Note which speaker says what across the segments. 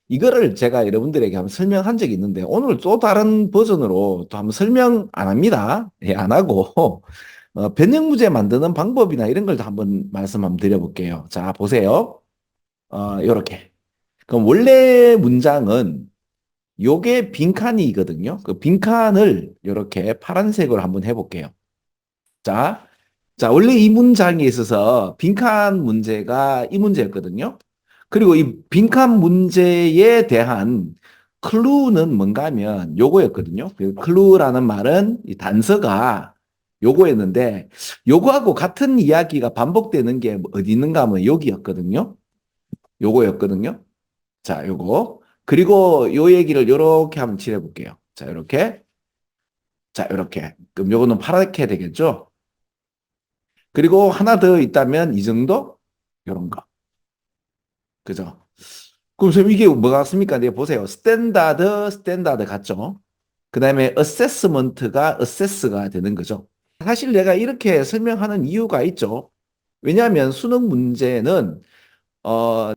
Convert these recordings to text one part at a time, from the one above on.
Speaker 1: 이거를 제가 여러분들에게 한번 설명한 적이 있는데 오늘 또 다른 버전으로 또 한번 설명 안 합니다. 예, 안 하고 변형 문제 만드는 방법이나 이런 걸 다 한번 말씀 한번 드려볼게요. 자, 보세요. 요렇게. 그럼 원래 문장은 요게 빈칸이거든요. 그 빈칸을 이렇게 파란색으로 한번 해볼게요. 자, 자, 원래 이 문장에 있어서 빈칸 문제가 이 문제였거든요. 그리고 이 빈칸 문제에 대한 클루는 뭔가 하면 요거였거든요. 그 클루라는 말은 이 단서가 요거였는데 요거하고 같은 이야기가 반복되는 게 어디 있는가 하면 여기였거든요. 요거였거든요. 자, 요거. 그리고 요 얘기를 요렇게 한번 칠해볼게요. 자, 요렇게. 자, 요렇게. 그럼 요거는 파랗게 되겠죠? 그리고 하나 더 있다면 이 정도? 요런 거. 그죠? 그럼 선생님 이게 뭐 같습니까? 네, 보세요. 스탠다드 같죠? 그 다음에 어세스먼트가 어세스가 되는 거죠. 사실 내가 이렇게 설명하는 이유가 있죠. 왜냐하면 수능 문제는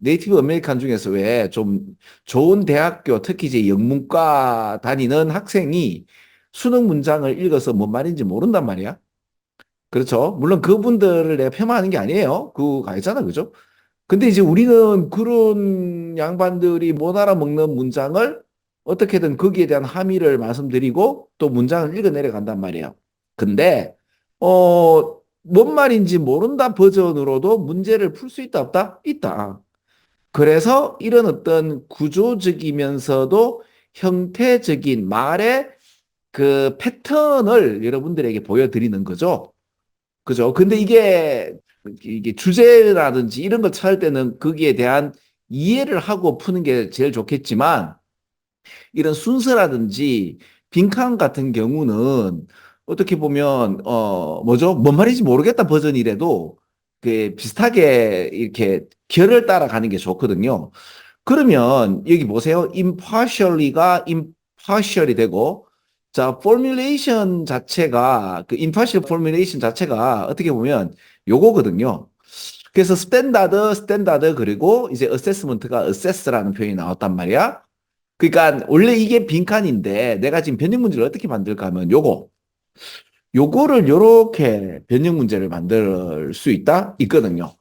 Speaker 1: 네이티브 아메리칸 중에서 왜 좀 좋은 대학교, 특히 이제 영문과 다니는 학생이 수능 문장을 읽어서 뭔 말인지 모른단 말이야. 그렇죠. 물론 그분들을 내가 폄하하는 게 아니에요. 그거 알잖아. 그죠? 근데 이제 우리는 그런 양반들이 못 알아먹는 문장을 어떻게든 거기에 대한 함의를 말씀드리고 또 문장을 읽어 내려간단 말이에요. 근데, 뭔 말인지 모른다 버전으로도 문제를 풀 수 있다, 없다? 있다. 그래서 이런 어떤 구조적이면서도 형태적인 말의 그 패턴을 여러분들에게 보여드리는 거죠. 그죠? 근데 이게 주제라든지 이런 걸 찾을 때는 거기에 대한 이해를 하고 푸는 게 제일 좋겠지만 이런 순서라든지 빈칸 같은 경우는 어떻게 보면 뭐죠? 뭔 말인지 모르겠다 버전이라도 그 비슷하게 이렇게 결을 따라가는 게 좋거든요. 그러면 여기 보세요. impartially가 impartially 되고 자, formulation 자체가 그 impartial formulation 자체가 어떻게 보면 요거거든요. 그래서 스탠다드 그리고 이제 assessment가 assess라는 표현이 나왔단 말이야. 그러니까 원래 이게 빈칸인데 내가 지금 변형 문제를 어떻게 만들까 하면 요거를 요렇게 변형 문제를 만들 수 있거든요.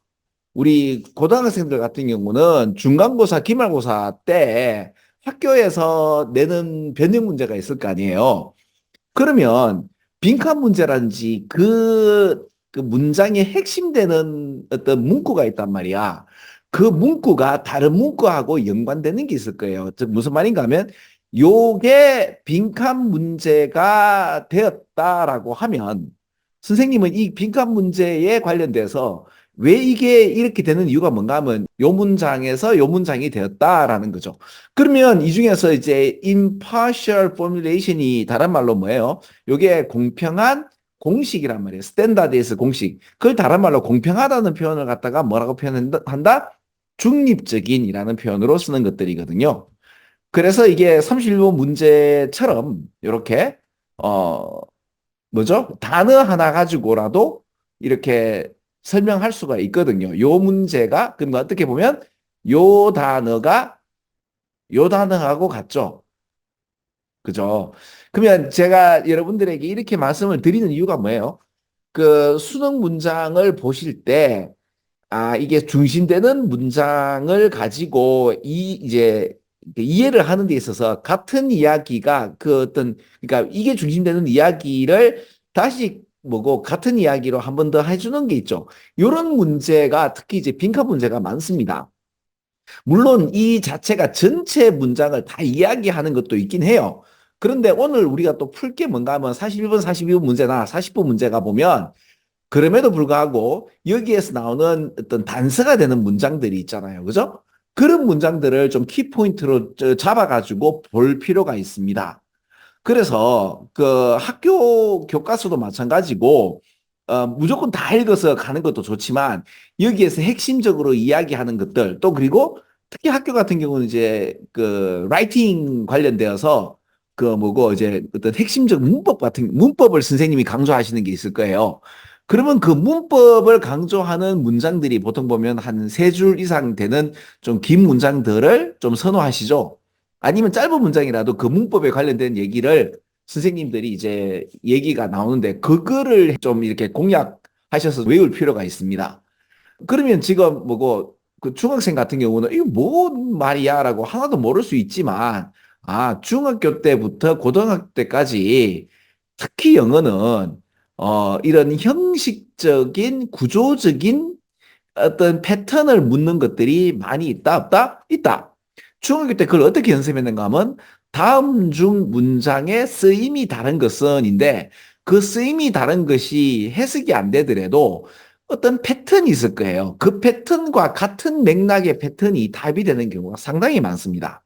Speaker 1: 우리 고등학생들 같은 경우는 중간고사, 기말고사 때 학교에서 내는 변형 문제가 있을 거 아니에요. 그러면 빈칸 문제라든지 그 문장의 핵심되는 어떤 문구가 있단 말이야. 그 문구가 다른 문구하고 연관되는 게 있을 거예요. 즉 무슨 말인가 하면 요게 빈칸 문제가 되었다라고 하면 선생님은 이 빈칸 문제에 관련돼서 왜 이게 이렇게 되는 이유가 뭔가 하면 요 문장에서 요 문장이 되었다라는 거죠. 그러면 이 중에서 이제 impartial formulation이 다른 말로 뭐예요? 요게 공평한 공식이란 말이에요. 스탠다드에서 공식. 그걸 다른 말로 공평하다는 표현을 갖다가 뭐라고 표현한다? 중립적인이라는 표현으로 쓰는 것들이거든요. 그래서 이게 31번 문제처럼 이렇게 어 뭐죠? 단어 하나 가지고라도 이렇게 설명할 수가 있거든요. 요 문제가 그럼 어떻게 보면 요 단어가 요 단어하고 같죠. 그죠? 그러면 제가 여러분들에게 이렇게 말씀을 드리는 이유가 뭐예요? 그 수능 문장을 보실 때, 이게 중심되는 문장을 가지고 이제 이해를 하는 데 있어서 같은 이야기가 그 어떤, 그러니까 이게 중심되는 이야기를 다시 뭐고 같은 이야기로 한 번 더 해주는 게 있죠. 이런 문제가 특히 이제 빈칸 문제가 많습니다. 물론 이 자체가 전체 문장을 다 이야기하는 것도 있긴 해요. 그런데 오늘 우리가 또 풀 게 뭔가 하면 41번, 42번 문제나 40번 문제가 보면 그럼에도 불구하고 여기에서 나오는 어떤 단서가 되는 문장들이 있잖아요. 그죠? 그런 문장들을 좀 키포인트로 잡아가지고 볼 필요가 있습니다. 그래서 그 학교 교과서도 마찬가지고 무조건 다 읽어서 가는 것도 좋지만 여기에서 핵심적으로 이야기하는 것들 또 그리고 특히 학교 같은 경우는 이제 그 라이팅 관련되어서 그 뭐고 이제 어떤 핵심적 문법 같은 문법을 선생님이 강조하시는 게 있을 거예요. 그러면 그 문법을 강조하는 문장들이 보통 보면 한 세 줄 이상 되는 좀 긴 문장들을 좀 선호하시죠? 아니면 짧은 문장이라도 그 문법에 관련된 얘기를 선생님들이 이제 얘기가 나오는데 그거를 좀 이렇게 공략하셔서 외울 필요가 있습니다. 그러면 지금 뭐고 그 중학생 같은 경우는 이거 뭔 말이야라고 하나도 모를 수 있지만 중학교 때부터 고등학교 때까지 특히 영어는 이런 형식적인 구조적인 어떤 패턴을 묻는 것들이 많이 있다 없다? 있다. 중학교 때 그걸 어떻게 연습했는가 하면 다음 중 문장의 쓰임이 다른 것은인데 그 쓰임이 다른 것이 해석이 안 되더라도 어떤 패턴이 있을 거예요. 그 패턴과 같은 맥락의 패턴이 답이 되는 경우가 상당히 많습니다.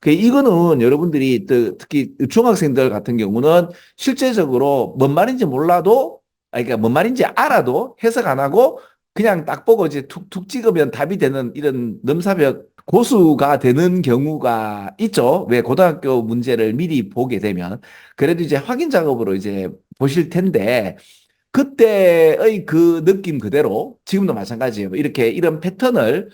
Speaker 1: 이거는 여러분들이 특히 중학생들 같은 경우는 실제적으로 뭔 말인지 몰라도, 그러니까 뭔 말인지 알아도 해석 안 하고 그냥 딱 보고 이제 툭툭 찍으면 답이 되는 이런 넘사벽 고수가 되는 경우가 있죠. 왜 고등학교 문제를 미리 보게 되면. 그래도 이제 확인 작업으로 이제 보실 텐데, 그때의 그 느낌 그대로 지금도 마찬가지예요. 이렇게 이런 패턴을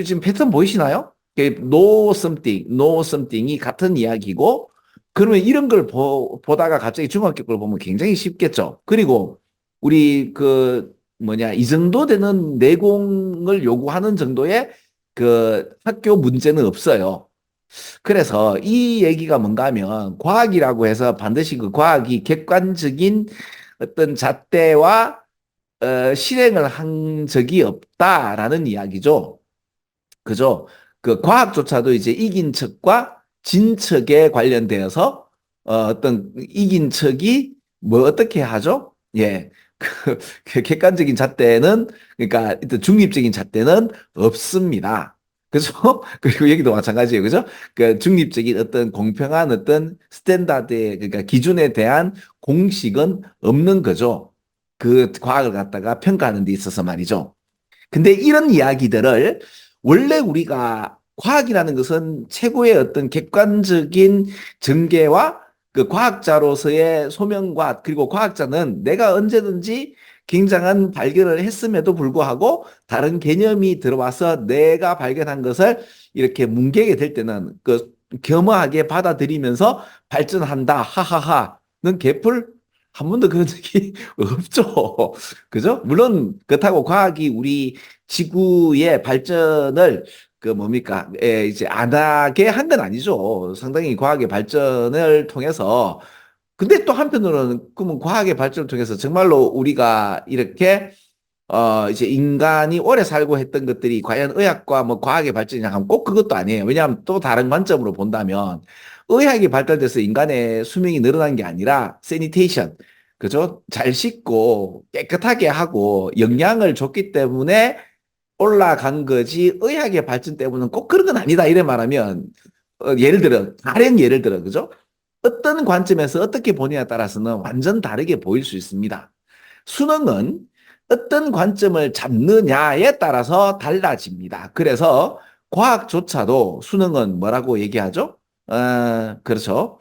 Speaker 1: 지금 패턴 보이시나요? No something, no something이 같은 이야기고 그러면 이런 걸 보다가 갑자기 중학교 걸 보면 굉장히 쉽겠죠. 그리고 우리 그 뭐냐 이 정도 되는 내공을 요구하는 정도의 그 학교 문제는 없어요. 그래서 이 얘기가 뭔가 하면 과학이라고 해서 반드시 그 과학이 객관적인 어떤 잣대와 실행을 한 적이 없다라는 이야기죠. 그죠? 그 과학조차도 이제 이긴 척과 진 척에 관련되어서 어떤 이긴 척이 뭐 어떻게 하죠? 예. 그 객관적인 잣대는 그러니까 일단 중립적인 잣대는 없습니다. 그죠? 그리고 여기도 마찬가지예요. 그죠? 그 중립적인 어떤 공평한 어떤 스탠다드의 그러니까 기준에 대한 공식은 없는 거죠. 그 과학을 갖다가 평가하는 데 있어서 말이죠. 근데 이런 이야기들을 원래 우리가 과학이라는 것은 최고의 어떤 객관적인 전개와 그 과학자로서의 소명과 그리고 과학자는 내가 언제든지 굉장한 발견을 했음에도 불구하고 다른 개념이 들어와서 내가 발견한 것을 이렇게 뭉개게 될 때는 그 겸허하게 받아들이면서 발전한다. 하하하는 개풀 한 번도 그런 적이 없죠. 그죠? 물론 그렇다고 과학이 우리 지구의 발전을 그 뭡니까? 이제 안 하게 한 건 아니죠. 상당히 과학의 발전을 통해서 근데 또 한편으로는 그러면 과학의 발전을 통해서 정말로 우리가 이렇게 이제 인간이 오래 살고 했던 것들이 과연 의학과 뭐 과학의 발전이냐 하면 꼭 그것도 아니에요. 왜냐하면 또 다른 관점으로 본다면 의학이 발달돼서 인간의 수명이 늘어난 게 아니라 세니테이션, 그죠? 잘 씻고 깨끗하게 하고 영양을 줬기 때문에 올라간 거지 의학의 발전 때문은 꼭 그런 건 아니다. 이래 말하면 예를 들어 다른 예를 들어 그죠? 어떤 관점에서 어떻게 보느냐에 따라서는 완전 다르게 보일 수 있습니다. 수능은 어떤 관점을 잡느냐에 따라서 달라집니다. 그래서 과학조차도 수능은 뭐라고 얘기하죠? 그렇죠.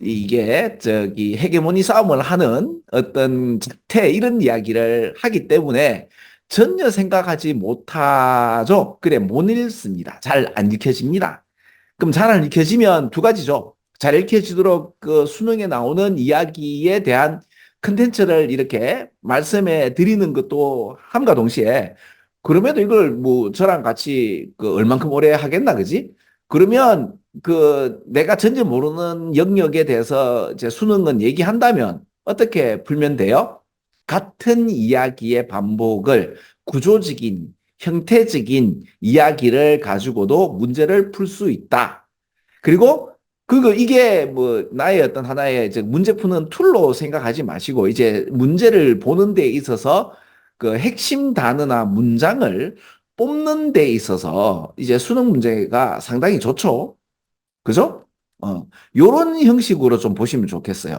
Speaker 1: 이게 저기 헤게모니 싸움을 하는 어떤 작태 이런 이야기를 하기 때문에 전혀 생각하지 못하죠. 그래 못 읽습니다. 잘 안 읽혀집니다. 그럼 잘 안 읽혀지면 두 가지죠. 잘 읽혀지도록 그 수능에 나오는 이야기에 대한 컨텐츠를 이렇게 말씀해 드리는 것도 함과 동시에 그럼에도 이걸 뭐 저랑 같이 그 얼만큼 오래 하겠나 그지? 그러면 그 내가 전혀 모르는 영역에 대해서 이제 수능은 얘기한다면 어떻게 풀면 돼요? 같은 이야기의 반복을 구조적인 형태적인 이야기를 가지고도 문제를 풀 수 있다. 그리고 이게 뭐 나의 어떤 하나의 이제 문제 푸는 툴로 생각하지 마시고 이제 문제를 보는 데 있어서 그 핵심 단어나 문장을 뽑는 데 있어서 이제 수능 문제가 상당히 좋죠. 그죠? 요런 형식으로 좀 보시면 좋겠어요.